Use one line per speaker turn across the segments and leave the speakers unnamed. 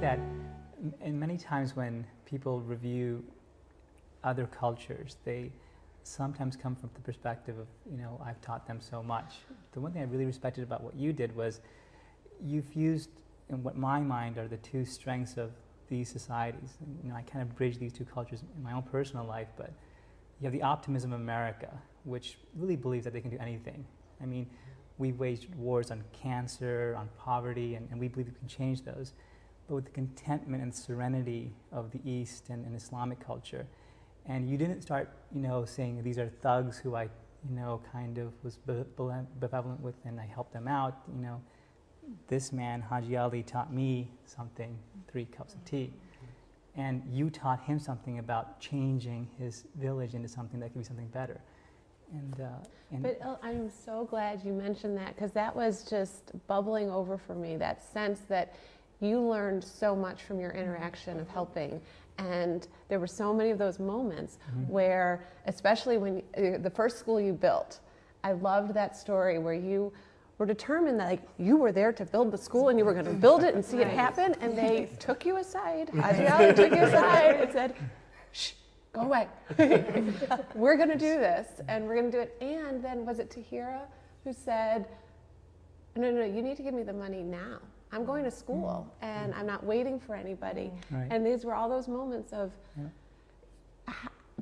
that in many times when people review other cultures, they sometimes come from the perspective of, I've taught them so much. The one thing I really respected about what you did was you fused in what my mind are the two strengths of these societies. I kind of bridge these two cultures in my own personal life, but you have the optimism of America, which really believes that they can do anything. I mean, we've waged wars on cancer, on poverty, and we believe we can change those. But with the contentment and serenity of the East and Islamic culture. And you didn't start, saying these are thugs who I, kind of was benevolent with and I helped them out. This man, Haji Ali, taught me something, 3 cups of tea. And you taught him something about changing his village into something that could be something better. But
I'm so glad you mentioned that, because that was just bubbling over for me, that sense that you learned so much from your interaction of helping. And there were so many of those moments where, especially when the first school you built, I loved that story where you were determined that you were there to build the school and you were going to build it and see it happen, and they took you aside, Haji Ali took you aside and said, shh, go away. We're going to do this, and we're going to do it. And then was it Tahira who said, no, you need to give me the money now. I'm going to school and I'm not waiting for anybody.
Right.
And these were all those moments of,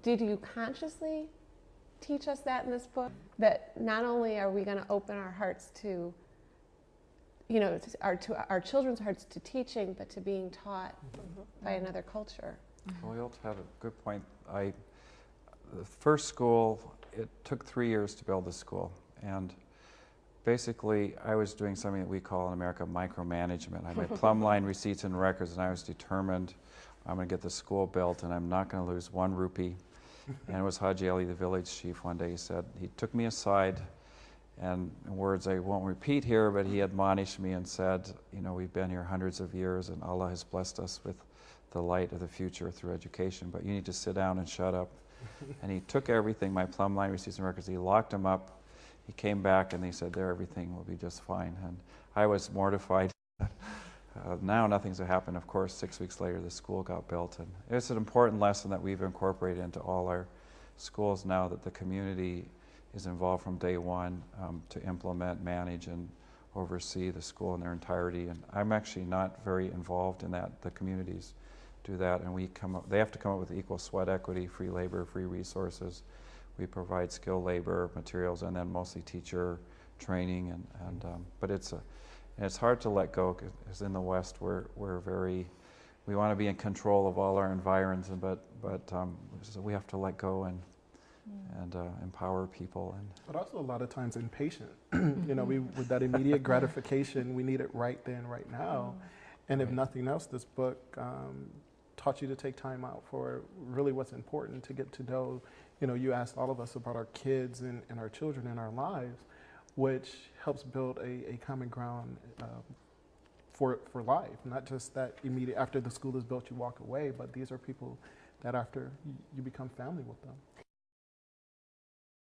did you consciously teach us that in this book? That not only are we going to open our hearts to, to our children's hearts to teaching, but to being taught by another culture.
Well, you had a good point. The first school, it took 3 years to build the school. And basically, I was doing something that we call in America micromanagement. I made plumb line receipts and records, and I was determined I'm going to get the school built, and I'm not going to lose 1 rupee. And it was Haji Ali, the village chief, one day he took me aside, and in words I won't repeat here, but he admonished me and said, we've been here hundreds of years, and Allah has blessed us with the light of the future through education, but you need to sit down and shut up. And he took everything, my plumb line receipts and records, he locked them up. He came back and he said, everything will be just fine. And I was mortified. Now nothing's happened. Of course, 6 weeks later, the school got built. And it's an important lesson that we've incorporated into all our schools now, that the community is involved from day one to implement, manage, and oversee the school in their entirety. And I'm actually not very involved in that. The communities do that, and they have to come up with equal sweat equity, free labor, free resources. We provide skilled labor, materials, and then mostly teacher training. But it's hard to let go, because in the West we want to be in control of all our environs, so we have to let go and empower people.
But also a lot of times impatient. With that immediate gratification, we need it right then, right now. And if nothing else, this book taught you to take time out for really what's important, to get to know. You asked all of us about our kids and our children in our lives, which helps build a common ground for life. Not just that immediate after the school is built, you walk away, but these are people that after you become family with them.